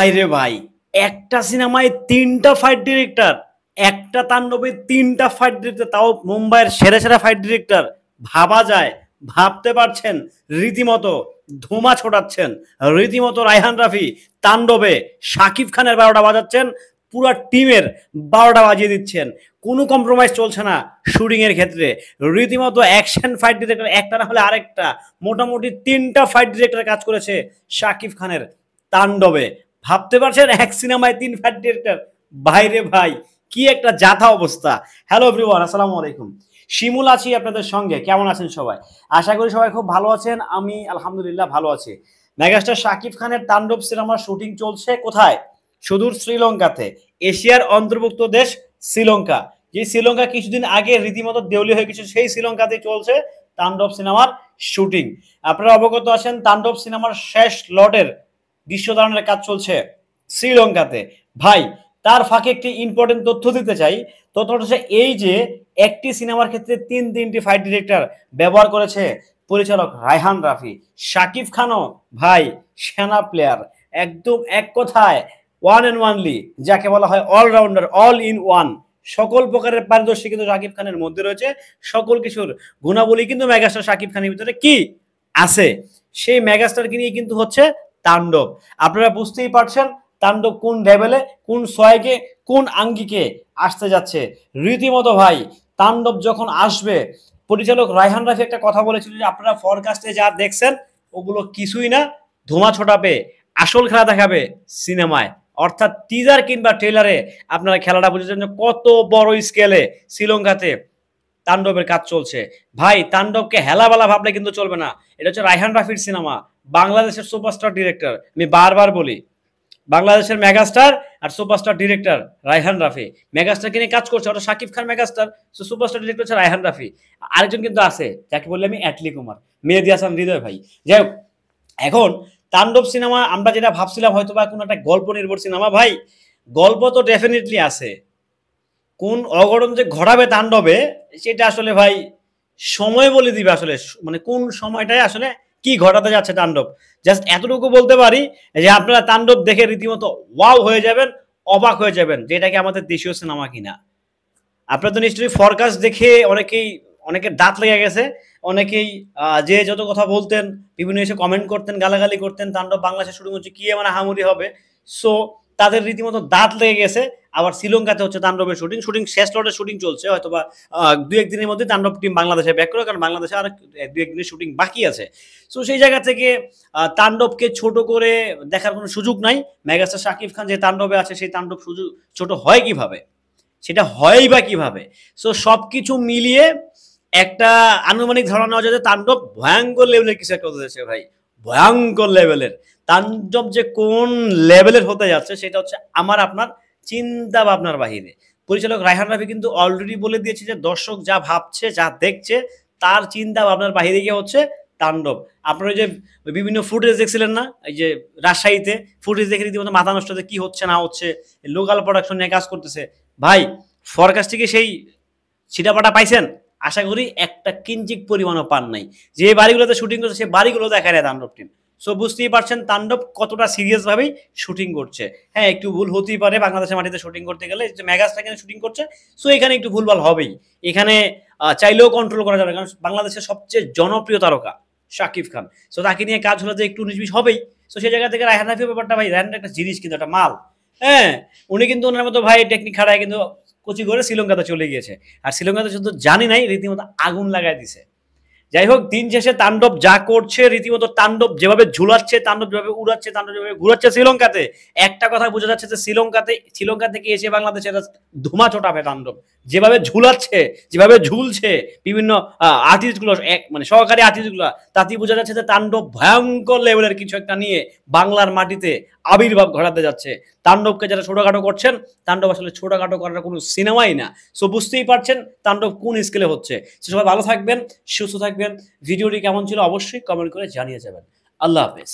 ভাই রে ভাই, একটা সিনেমায় ৩টা ফাইট ডিরেক্টর, একটা তাণ্ডবে ৩টা ফাইট ডিরেক্টর, তাও মুম্বাইয়ের সেরা সেরা ফাইট ডিরেক্টর। ভাবা যায়? ভাবতে পারছেন? রীতিমতো ধোঁয়া ছোটাচ্ছেন, রীতিমতো রায়হান রাফি তাণ্ডবে শাকিব খানের ১২টা বাজাচ্ছেন, পুরো টিমের ১২টা বাজিয়ে দিচ্ছেন। কোনো কম্প্রোমাইজ চলছে না শুটিং এর ক্ষেত্রে। রীতিমতো অ্যাকশন ফাইট ডিরেক্টর, একটা না হলে আরেকটা, মোটামুটি ৩টা ফাইট ডিরেক্টর কাজ করেছে শাকিব খানের তাণ্ডবে। ভাবতে পারছেন এক সিনেমায় ৩ ফাইট ডিরেক্টর? ভাইরে ভাই, কি একটা জাথা অবস্থা। হ্যালো এভরিওয়ান, আসসালামু আলাইকুম। শিমুল আছি আপনাদের সঙ্গে। কেমন আছেন সবাই? আশা করি সবাই খুব ভালো আছেন। আমি আলহামদুলিল্লাহ ভালো আছি। মেগাস্টার শাকিব খানের তাণ্ডব সিনেমার শুটিং চলছে কোথায়? সুদূর শ্রীলঙ্কাতে, এশিয়ার অন্তর্ভুক্ত দেশ শ্রীলঙ্কা। যে শ্রীলঙ্কা কিছুদিন আগে রীতিমতো দেউলিয়া হয়ে গেছে, সেই শ্রীলঙ্কাতে চলছে তাণ্ডব সিনেমার শুটিং। আপনারা অবগত আছেন, তাণ্ডব সিনেমার শেষ লটের দৃশ্য ধারণের কাজ চলছে শ্রীলঙ্কাতে। ভাই, তার ফাঁকে একটি ইম্পর্টেন্ট তথ্য দিতে চাই। তথ্যটা হচ্ছে এই যে, একটি সিনেমার ক্ষেত্রে তিনটি ফাইট ডিরেক্টর ব্যবহার করেছে পরিচালক রায়হান রাফি। শাকিব খানও ভাই সেনা প্লেয়ার, একদম এক কথায় ওয়ান অ্যান্ড ওয়ানলি, যাকে বলা হয় অলরাউন্ডার, অল ইন ওয়ান। সকল প্রকারের পারদর্শী কিন্তু শাকিব খানের মধ্যে রয়েছে। সকল কিছুর গুণাবলী কিন্তু মেগাস্টার শাকিব খানের ভিতরে কি আছে, সেই মেগাস্টারকে নিয়ে কিন্তু হচ্ছে তাণ্ডব। আপনারা বুঝতেই পারছেন তাণ্ডব কোন লেভেলে, কোন ছয়কে, কোন আঙ্গিকে আসতে যাচ্ছে। রীতিমতো ভাই তাণ্ডব যখন আসবে, পরিচালক রায়হান রাফি একটা কথা বলেছিল যে আপনারা ফরকাস্টে যা দেখছেন ওগুলো কিছুই না, ধোঁয়া ছোটাবে, আসল খেলা দেখাবে সিনেমায়। অর্থাৎ টিজার কিংবা ট্রেলারে আপনারা খেলাটা বুঝেছেন কত বড় স্কেলে শ্রীলঙ্কাতে তাণ্ডবের কাজ চলছে। ভাই, তাণ্ডবকে হেলাবেলা ভাবলে কিন্তু চলবে না। এটা হচ্ছে রায়হান রাফির সিনেমা, বাংলাদেশের সুপারস্টার ডিরেক্টর। আমি বারবার বলি, বাংলাদেশের মেগাস্টার আর সুপারস্টার ডিরেক্টর রায়হান রাফি। মেগাস্টারকে নিয়ে কাজ করছে, ওটা Shakib Khan megastar, superstar director হচ্ছে রায়হান রাফি। আরেকজন কিন্তু আছে, যাকে বললে আমি অ্যাটলি কুমার, মেহেদী হাসান হৃদয় ভাই। যাই হোক, এখন তাণ্ডব সিনেমা আমরা যেটা ভাবছিলাম হয়তো বা কোনো একটা গল্প নির্ভর সিনেমা, ভাই গল্প তো ডেফিনেটলি আছে। কোন অঘটন যে ঘটাবে তাণ্ডবে, সেটা আসলে ভাই সময় বলে দিবে আসলে, মানে কোন সময়টায় আসলে কি ঘটাতে যাচ্ছে তাণ্ডব। জাস্ট এতটুকু বলতে পারি যে আপনারা তাণ্ডব দেখে রীতিমতো ওয়াও হয়ে যাবেন, অবাক হয়ে যাবেন, যেটাকে আমাদের দেশীয় সিনেমা কিনা। আপনারা তো নিশ্চয়ই ফরকাস্ট দেখে অনেকের দাঁত লেগে গেছে। অনেকেই যে যত কথা বলতেন, বিভিন্ন এসে কমেন্ট করতেন, গালাগালি করতেন, তাণ্ডব বাংলাদেশে শুরু হচ্ছে কি এমন হামুরি হবে। সো তাদের রীতিমতো দাঁত লেগে গেছে। আবার শ্রীলঙ্কাতে হচ্ছে তাণ্ডবের শুটিং শেষ লটের শুটিং চলছে, হয়তো বা ২-১ দিনের মধ্যে তাণ্ডব টিম বাংলাদেশে ব্যাক করে, কারণ বাংলাদেশে আর ২-১ দিনের শুটিং বাকি আছে। সো সেই জায়গা থেকে তাণ্ডবকে ছোট করে দেখার কোনো সুযোগ নাই। মেগাস্টার শাকিব খান যে তাণ্ডবে আছে, সেই তাণ্ডব সুযোগ ছোট হয় কিভাবে, সেটা হয় বা কিভাবে। সো সবকিছু মিলিয়ে একটা আনুমানিক ধারণা নেওয়া যায় যে তাণ্ডব ভয়ঙ্কর লেভেলের কিছু একটা হতে যাচ্ছে ভাই, ভয়ঙ্কর লেভেলের। তাণ্ডব যে কোন লেভেলের হতে যাচ্ছে সেটা হচ্ছে আমার আপনার চিন্তা ভাবনার বাহিরে। পরিচালক রায়হান রাফি কিন্তু অলরেডি বলে দিয়েছে যে দর্শক যা ভাবছে, যা দেখছে, তার চিন্তা ভাবনার বাহিরে গিয়ে হচ্ছে তাণ্ডব। আপনারা ওই যে বিভিন্ন ফুটেজ দেখছিলেন না, এই যে রাজশাহীতে ফুটেজ দেখে রীতিমতো মাথা নষ্ট হচ্ছে, কি হচ্ছে না হচ্ছে, লোকাল প্রোডাকশন নিয়ে কাজ করতেছে। ভাই, ফরকাস্ট থেকে সেই ছিটাপাটা পাইছেন? আশা করি একটা কিঞ্চিত পরিমাণও পান নাই। যে বাড়িগুলোতে শুটিং করছে সেই বাড়িগুলো দেখায় না তাণ্ডব টিম। সো বুঝতেই পারছেন তাণ্ডব কতটা সিরিয়াস ভাবেই শুটিং করছে। হ্যাঁ, একটু ভুল হতেই পারে বাংলাদেশের মাটিতে শুটিং করতে গেলে, যে মেগাস্টার এখানে শুটিং করছে, সো এখানে একটু ভুলভাল হবেই। এখানে চাইলেও কন্ট্রোল করা যাবে, কারণ বাংলাদেশের সবচেয়ে জনপ্রিয় তারকা শাকিব খান। সো তাকে নিয়ে কাজ হলে যে একটু ১৯-২০ হবেই। সো সেই জায়গা থেকে রায়হান রাফির ব্যাপারটা, ভাই রায়হান একটা জিনিস, কিন্তু একটা মাল। হ্যাঁ, উনি কিন্তু ওনার মতো ভাই টেকনিক খাটায় কিন্তু কোচি করে শ্রীলঙ্কাতে চলে গিয়েছে। আর শ্রীলঙ্কাতে শুধু জানি নাই, রীতিমতো আগুন লাগাই দিছে। যাই হোক, দিন শেষে তাণ্ডব যা করছে, রীতিমতো তাণ্ডব যেভাবে ঝুলাচ্ছে, তাণ্ডব যেভাবে উড়াচ্ছে, তাণ্ডব যেভাবে ঘুরাচ্ছে শ্রীলঙ্কাতে, একটা কথা বোঝা যাচ্ছে যে শ্রীলঙ্কা থেকে এসে বাংলাদেশে ধুমা ছোটাবে তাণ্ডব। যেভাবে ঝুলাচ্ছে, যেভাবে ঝুলছে বিভিন্ন আর্টিস্টগুলো, মানে সহকারী আর্টিস্টগুলো, তাতেই বোঝা যাচ্ছে যে তাণ্ডব ভয়ঙ্কর লেভেলের কিছু একটা নিয়ে বাংলার মাটিতে আবির্ভাব ঘটাতে যাচ্ছে। তাণ্ডবকে যারা ছোটখাটো করছেন, তাণ্ডব আসলে ছোটখাটো করার কোনো সিনেমাই না। সো বুঝতেই পারছেন তাণ্ডব কোন স্কেলে হচ্ছে। সবাই ভালো থাকবেন, সুস্থ থাকবেন। ভিডিওটি কেমন ছিল অবশ্যই কমেন্ট করে জানিয়ে যাবেন। আল্লাহ হাফেজ।